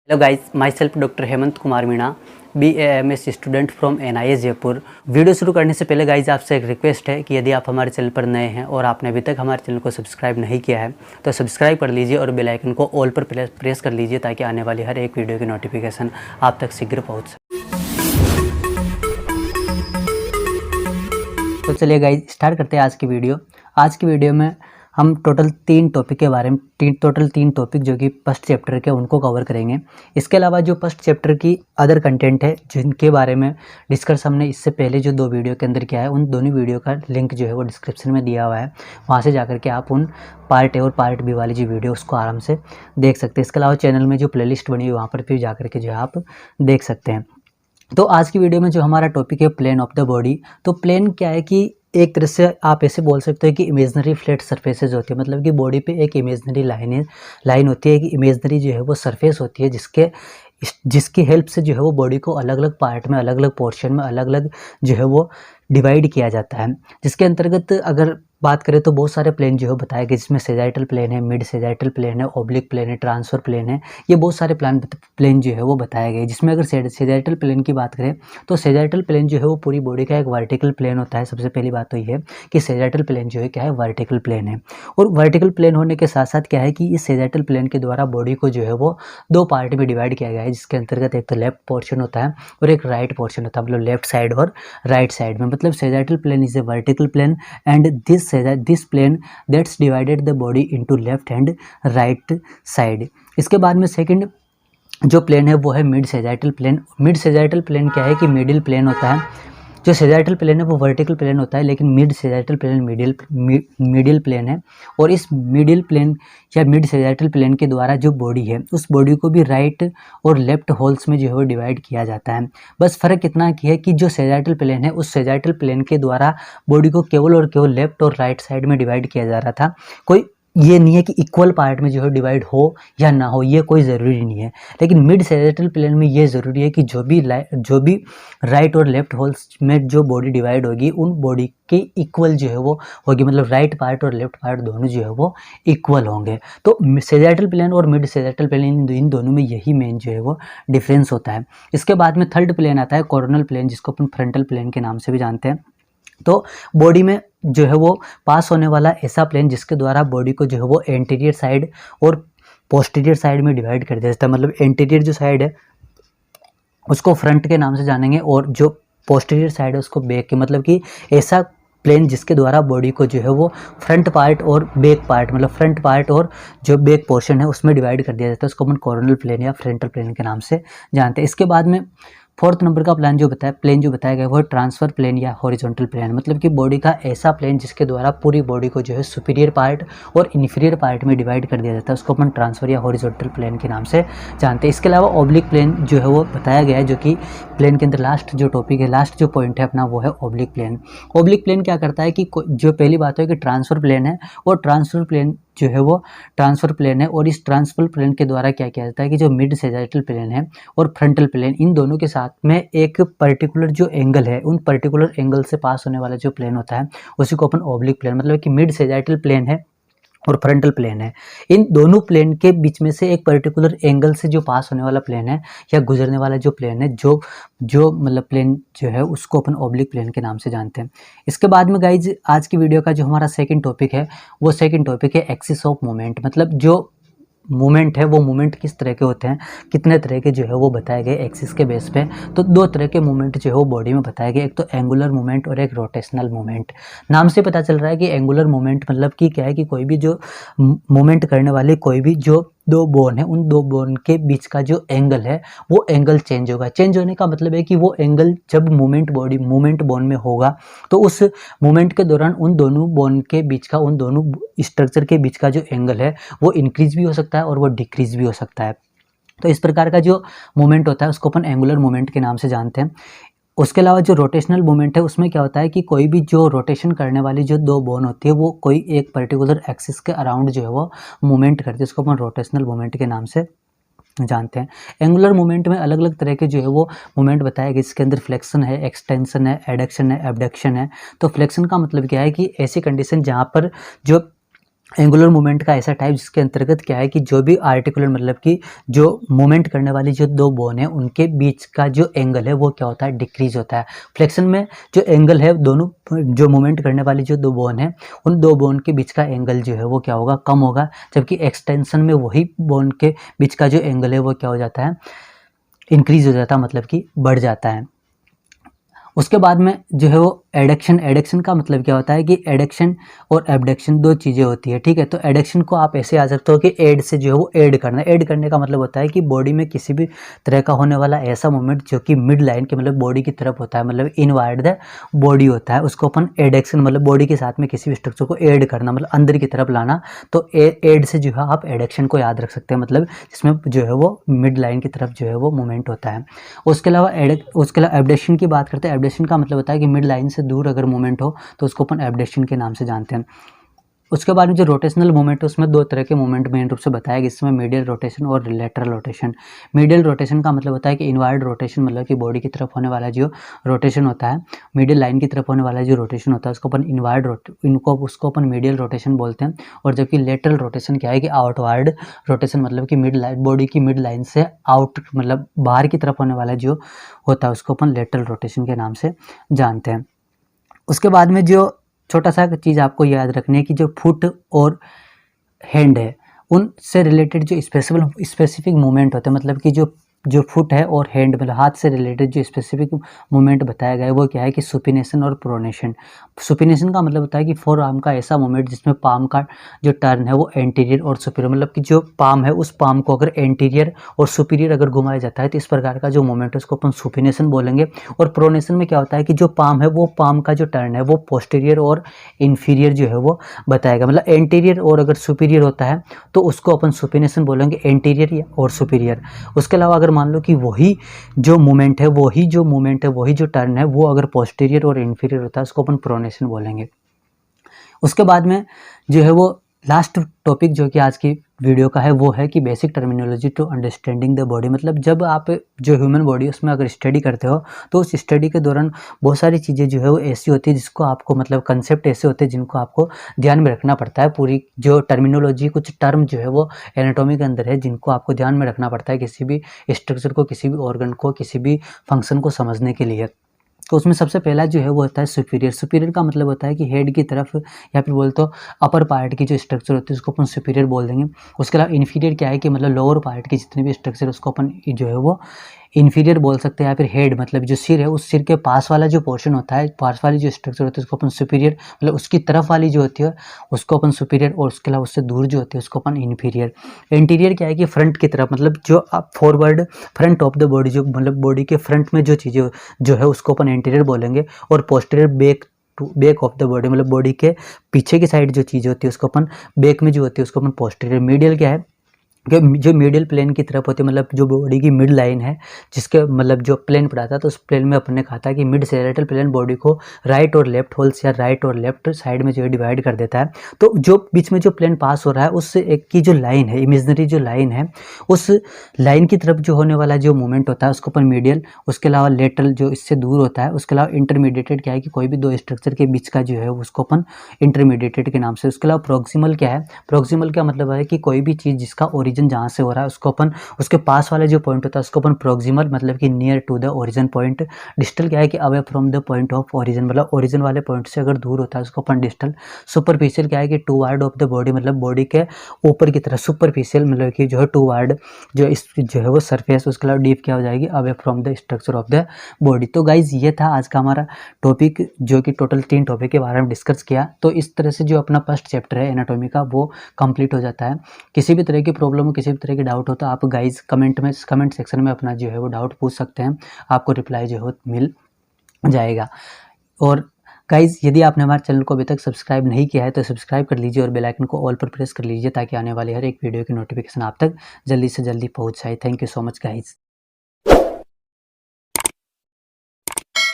Hello guys, my self doctor Hemant Kumar Meena, BAMS student from NIS Jaipur. Video शुरू करने से पहले गाइस आपसे एक रिक्वेस्ट है कि यदि आप हमारे चैनल पर नए हैं और आपने अभी तक हमारे चैनल को सब्सक्राइब नहीं किया है तो सब्सक्राइब कर लीजिए और बेल आइकन को ऑल पर प्रेस कर लीजिए ताकि आने वाली हर एक वीडियो की नोटिफिकेशन आप तक शीघ्र पहुँच सके। तो चलिए गाइस स्टार्ट करते हैं आज की वीडियो। आज की वीडियो में हम टोटल 3 टॉपिक के बारे में टोटल 3 टॉपिक जो कि फर्स्ट चैप्टर के उनको कवर करेंगे। इसके अलावा जो फर्स्ट चैप्टर की अदर कंटेंट है जिनके बारे में डिस्कस हमने इससे पहले जो 2 वीडियो के अंदर किया है, उन दोनों वीडियो का लिंक जो है वो डिस्क्रिप्शन में दिया हुआ है। वहाँ से जाकर के आप उन पार्ट ए और पार्ट बी वाली जो वीडियो उसको आराम से देख सकते हैं। इसके अलावा चैनल में जो प्लेलिस्ट बनी है वहाँ पर भी जाकर के जो है आप देख सकते हैं। तो आज की वीडियो में जो हमारा टॉपिक है प्लेन ऑफ द बॉडी। तो प्लेन क्या है कि एक तरह से आप ऐसे बोल सकते हो कि इमेजनरी फ्लैट सरफेसेस होती है, मतलब कि बॉडी पे एक इमेजनरी लाइन होती है कि इमेजनरी जो है वो सरफेस होती है जिसकी हेल्प से जो है वो बॉडी को अलग अलग पार्ट में, अलग अलग पोर्शन में, अलग अलग जो है वो डिवाइड किया जाता है। जिसके अंतर्गत अगर बात करें तो बहुत सारे प्लेन जो है बताए गए, जिसमें सेजाइटल प्लेन है, मिड सेजाइटल प्लेन है, ओब्लिक प्लेन है, ट्रांसफर प्लेन है। ये बहुत सारे प्लेन जो है वो बताए गए। जिसमें अगर सेजाइटल प्लेन की बात करें तो सेजाइटल प्लेन जो है वो पूरी बॉडी का एक वर्टिकल प्लेन होता है। सबसे पहली बात तो ये है कि सेजाइटल प्लेन जो है क्या है, वर्टिकल प्लेन है। और वर्टिकल प्लेन होने के साथ साथ क्या है कि इस सेजाइटल प्लेन के द्वारा बॉडी को जो है वो 2 पार्ट में डिवाइड किया गया है, जिसके अंतर्गत एक तो लेफ्ट पोर्शन होता है और एक राइट पोर्शन होता है, मतलब लेफ्ट साइड और राइट साइड में। मतलब sagittal plane is a vertical plane and this plane that's divided the body into left and right side। इसके बाद में सेकंड जो प्लेन है वो है mid sagittal plane. Mid sagittal plane क्या है कि मिडिल प्लेन होता है। जो सेजाइटल प्लेन है वो वर्टिकल प्लेन होता है, लेकिन mid sagittal plane middle plane है। और इस मिडिल प्लेन या मिड सेजाइटल प्लेन के द्वारा जो बॉडी है उस बॉडी को भी राइट और लेफ्ट होल्स में जो है वो डिवाइड किया जाता है। बस फ़र्क इतना की है कि जो सेजाइटल प्लेन है उस सेजाइटल प्लेन के द्वारा बॉडी को केवल और केवल लेफ्ट और राइट साइड में डिवाइड किया जा रहा था। कोई ये नहीं है कि इक्वल पार्ट में जो है डिवाइड हो या ना हो, ये कोई ज़रूरी नहीं है। लेकिन मिड सेजाइटल प्लेन में ये ज़रूरी है कि जो भी राइट और लेफ्ट होल्स में जो बॉडी डिवाइड होगी उन बॉडी के इक्वल जो है वो होगी, मतलब राइट पार्ट और लेफ्ट पार्ट दोनों जो है वो इक्वल होंगे। तो सेजाइटल प्लेन और मिड सेजाइटल प्लेन इन दोनों में यही मेन जो है वो डिफरेंस होता है। इसके बाद में थर्ड प्लेन आता है कोरोनल प्लेन, जिसको अपन फ्रंटल प्लेन के नाम से भी जानते हैं। तो बॉडी में जो है वो पास होने वाला ऐसा प्लेन जिसके द्वारा बॉडी को जो है वो एंटीरियर साइड और पोस्टीरियर साइड में डिवाइड कर दिया जाता है। मतलब एंटीरियर जो साइड है उसको फ्रंट के नाम से जानेंगे और जो पोस्टीरियर साइड है उसको बैक के, मतलब कि ऐसा प्लेन जिसके द्वारा बॉडी को जो है वो फ्रंट पार्ट और बैक पार्ट, मतलब फ्रंट पार्ट और जो बैक पोर्शन है उसमें डिवाइड कर दिया जाता है। उसको अपन कोरोनल प्लेन या फ्रंटल प्लेन के नाम से जानते हैं। इसके बाद में फोर्थ नंबर का प्लेन जो बताया गया वो है ट्रांसफर प्लेन या हॉरिजॉन्टल प्लेन, मतलब कि बॉडी का ऐसा प्लेन जिसके द्वारा पूरी बॉडी को जो है सुपीरियर पार्ट और इन्फीरियर पार्ट में डिवाइड कर दिया जाता है। उसको अपन ट्रांसफर या हॉरिजॉन्टल प्लेन के नाम से जानते हैं। इसके अलावा ऑब्लिक प्लेन जो है वो बताया गया है, जो कि प्लेन के अंदर लास्ट जो टॉपिक है, लास्ट जो पॉइंट है अपना वो है ऑब्लिक प्लेन। ऑब्लिक प्लेन क्या करता है कि जो पहली बात है कि ट्रांसफर प्लेन है और ट्रांसफर प्लेन जो है वो ट्रांसफर प्लेन है। और इस ट्रांसफर प्लेन के द्वारा क्या किया जाता है कि जो मिड सेजाइटल प्लेन है और फ्रंटल प्लेन, इन दोनों के साथ में एक पर्टिकुलर जो एंगल है, उन पर्टिकुलर एंगल से पास होने वाला जो प्लेन होता है उसी को अपन ऑब्लिक प्लेन, मतलब कि मिड सेजाइटल प्लेन है और फ्रंटल प्लेन है, इन दोनों प्लेन के बीच में से एक पर्टिकुलर एंगल से जो पास होने वाला प्लेन है या गुजरने वाला जो प्लेन है, जो मतलब प्लेन जो है उसको अपन ऑब्लिक प्लेन के नाम से जानते हैं। इसके बाद में गाइज आज की वीडियो का जो हमारा सेकंड टॉपिक है वो सेकंड टॉपिक है एक्सिस ऑफ मोमेंट। मतलब जो मूवमेंट है वो मूवमेंट किस तरह के होते हैं, कितने तरह के जो है वो बताए गए एक्सिस के बेस पे। तो 2 तरह के मूवमेंट जो है वो बॉडी में बताए गए, एक तो एंगुलर मूवमेंट और एक रोटेशनल मूवमेंट। नाम से पता चल रहा है कि एंगुलर मूवमेंट मतलब कि क्या है कि कोई भी जो मूवमेंट करने वाले कोई भी जो 2 बोन है उन 2 बोन के बीच का जो एंगल है वो एंगल चेंज होगा। चेंज होने का मतलब है कि वो एंगल जब मूवमेंट बोन में होगा तो उस मूवमेंट के दौरान उन दोनों बोन के बीच का, उन दोनों स्ट्रक्चर के बीच का जो एंगल है वो इंक्रीज भी हो सकता है और वो डिक्रीज भी हो सकता है। तो इस प्रकार का जो मूवमेंट होता है उसको अपन एंगुलर मूवमेंट के नाम से जानते हैं। उसके अलावा जो रोटेशनल मूवमेंट है उसमें क्या होता है कि कोई भी जो रोटेशन करने वाली जो 2 बोन होती है वो कोई एक पर्टिकुलर एक्सिस के अराउंड जो है वो मूवमेंट करती है, उसको अपन रोटेशनल मूवमेंट के नाम से जानते हैं। एंगुलर मूवमेंट में अलग अलग तरह के जो है वो मूवमेंट बताया गया, इसके अंदर फ्लेक्शन है, एक्सटेंशन है, एडक्शन है, एबडक्शन है। तो फ्लेक्शन का मतलब क्या है कि ऐसी कंडीशन जहाँ पर जो एंगुलर मूवमेंट का ऐसा टाइप जिसके अंतर्गत क्या है कि जो भी आर्टिकुलर मतलब कि जो मूवमेंट करने वाली जो दो बोन है उनके बीच का जो एंगल है वो क्या होता है, डिक्रीज होता है। फ्लेक्शन में जो एंगल है दोनों जो मूवमेंट करने वाली जो दो बोन है उन दो बोन के बीच का एंगल जो है वो क्या होगा, कम होगा। जबकि एक्सटेंशन में वही बोन के बीच का जो एंगल है वो क्या हो जाता है, इंक्रीज हो जाता है, मतलब कि बढ़ जाता है। उसके बाद में जो है वो एडक्शन। एडक्शन का मतलब क्या होता है कि एडक्शन और एबडक्शन दो चीज़ें होती है, ठीक है। तो एडक्शन को आप ऐसे आ सकते हो कि एड से जो है वो ऐड करना। ऐड करने का मतलब होता है कि बॉडी में किसी भी तरह का होने वाला ऐसा मूवमेंट जो कि मिड लाइन के मतलब बॉडी की तरफ होता है, मतलब इनवार्ड द बॉडी होता है, उसको अपन एडक्शन मतलब बॉडी के साथ में किसी भी स्ट्रक्चर को ऐड करना, मतलब अंदर की तरफ लाना। तो एड से जो है आप एडक्शन को याद रख सकते हैं, मतलब जिसमें जो है वो मिड लाइन की तरफ जो है वो मूवमेंट होता है। उसके अलावा एबडक्शन की बात करते हैं। एबडक्शन का मतलब होता है कि मिड लाइन से दूर अगर मूवमेंट हो तो उसको अपन एबडक्शन के नाम से जानते हैं। उसके बाद में जो रोटेशनल मूवमेंट है उसमें दो तरह के मूवमेंट मेन रूप से बताया गया, इसमें मीडियल रोटेशन और लेटरल रोटेशन। मीडियल रोटेशन का मतलब होता है कि इनवर्ड रोटेशन, मतलब कि बॉडी की तरफ होने वाला जो रोटेशन होता है, मीडियल लाइन की तरफ होने वाला जो रोटेशन होता है उसको अपन उसको अपन मीडियल रोटेशन बोलते हैं। और जबकि लेटरल रोटेशन क्या है कि आउटवर्ड रोटेशन, मतलब कि मिड लाइन बॉडी की मिड लाइन से आउट मतलब बाहर की तरफ होने वाला जो होता है उसको अपन लेटरल रोटेशन के नाम से जानते हैं। उसके बाद में जो छोटा सा चीज़ आपको याद रखनी है कि जो फुट और हैंड है उनसे रिलेटेड जो स्पेसिफिक मूवमेंट होते हैं, मतलब कि जो फुट है और हैंड मतलब हाथ से रिलेटेड जो स्पेसिफिक मूवमेंट बताया गया है वो क्या है कि सुपिनेशन और प्रोनेशन। सुपिनेशन का मतलब होता है कि फोर आर्म का ऐसा मूवमेंट जिसमें पाम का जो टर्न है वो एंटीरियर और सुपीरियर, मतलब कि जो पाम है उस पाम को अगर एंटीरियर और सुपीरियर अगर घुमाया जाता है तो इस प्रकार का जो मूवमेंट है उसको अपन सुपिनेशन बोलेंगे। और प्रोनेशन में क्या होता है कि जो पाम है वो पाम का जो टर्न है वो पोस्टीरियर और इन्फीरियर जो है वो बताएगा, मतलब एंटीरियर और अगर सुपीरियर होता है तो उसको अपन सुपिनेशन बोलेंगे, एंटीरियर और सुपीरियर। उसके अलावा अगर मान लो कि वही जो मूवमेंट है वही जो टर्न है वो अगर पोस्टीरियर और इन्फीरियर होता है उसको अपन प्रोनेशन बोलेंगे। उसके बाद में जो है वो लास्ट टॉपिक जो कि आज की वीडियो का है वो है कि basic terminology to understanding the body. मतलब जब आप जो ह्यूमन बॉडी उसमें अगर स्टडी करते हो तो उस स्टडी के दौरान बहुत सारी चीज़ें जो है वो ऐसी होती है जिसको आपको मतलब कंसेप्ट ऐसे होते हैं जिनको आपको ध्यान में रखना पड़ता है। पूरी जो टर्मिनोलॉजी कुछ टर्म जो है वो एनाटॉमी के अंदर है जिनको आपको ध्यान में रखना पड़ता है किसी भी स्ट्रक्चर को, किसी भी ऑर्गन को, किसी भी फंक्शन को समझने के लिए। तो उसमें सबसे पहला जो है वो होता है सुपीरियर। सुपीरियर का मतलब होता है कि हेड की तरफ या फिर बोल तो अपर पार्ट की जो स्ट्रक्चर होती है उसको अपन सुपीरियर बोल देंगे। उसके अलावा इन्फीरियर क्या है कि मतलब लोअर पार्ट की जितनी भी स्ट्रक्चर उसको अपन जो है वो इन्फीरियर बोल सकते हैं। या फिर हेड मतलब जो सिर है उस सिर के पास वाला जो पोर्शन होता है, पास वाली जो स्ट्रक्चर होती है उसको अपन सुपीरियर, मतलब उसकी तरफ वाली जो होती है उसको अपन सुपीरियर, और उसके अलावा उससे दूर जो होती है उसको अपन इन्फीरियर। एंटीरियर क्या है कि फ्रंट की तरफ, मतलब जो आप forward front of the body, जो मतलब बॉडी के फ्रंट में जो चीज़ें जो है उसको अपन एंटीरियर बोलेंगे। और posterior back of the body, मतलब बॉडी के पीछे की साइड जो चीज़ होती है उसको अपन बैक में जो होती है उसको अपन पोस्टीरियर। मीडियल क्या है कि जो मीडियल प्लेन की तरफ होती है, मतलब जो बॉडी की मिड लाइन है जिसके मतलब जो प्लेन पढ़ा था तो उस प्लेन में अपन ने कहा था कि मिड सैजिटल प्लेन बॉडी को राइट और लेफ्ट होल्स या राइट और लेफ्ट साइड में जो है डिवाइड कर देता है। तो जो बीच में जो प्लेन पास हो रहा है उससे एक की जो लाइन है, इमेजिनरी जो लाइन है, उस लाइन की तरफ जो होने वाला जो मूवमेंट होता है उसको अपन मीडियल। उसके अलावा लेटरल जो इससे दूर होता है। उसके अलावा इंटरमीडिएटेड क्या है कि कोई भी दो स्ट्रक्चर के बीच का जो है उसको अपन इंटरमीडिएटेड के नाम से। उसके अलावा प्रोक्सिमल क्या है, प्रोक्सिमल का मतलब है कि कोई भी चीज़ जिसका ओरिजिन जहाँ से हो रहा है उसको अपन उसके पास वाले जो पॉइंट होता है उसको अपन प्रोक्सिमल, मतलब कि near to the origin point. Distal क्या है कि away from the point of origin, मतलब ओरिजिन वाले पॉइंट से अगर दूर होता है उसको अपन डिस्टल। सुपरफिशियल क्या है कि टूवर्ड ऑफ द बॉडी, मतलब बॉडी के ऊपर की तरफ। सुपरफिशियल मतलब कि जो है टूवर्ड जो है वो सरफेस। उसके अलावा डीप क्या हो जाएगी, away from the structure of the body. तो गाइज ये था आज का हमारा टॉपिक जो कि टोटल 3 टॉपिक के बारे में डिस्कस किया। तो इस तरह से जो अपना फर्स्ट चैप्टर है एनाटॉमी का वो कंप्लीट हो जाता है। किसी भी तरह की प्रॉब्लम हो, किसी भी तरह की डाउट हो तो आप गाइज कमेंट सेक्शन में अपना जो है वो डाउट पूछ सकते हैं, आपको रिप्लाई जो है मिल जाएगा। और गाइज यदि आपने हमारे चैनल को अभी तक सब्सक्राइब नहीं किया है तो सब्सक्राइब कर लीजिए और बेल आइकन को ऑल पर प्रेस कर लीजिए ताकि आने वाली हर एक वीडियो की नोटिफिकेशन आप तक जल्दी से जल्दी पहुंच जाए। Thank you so much guys.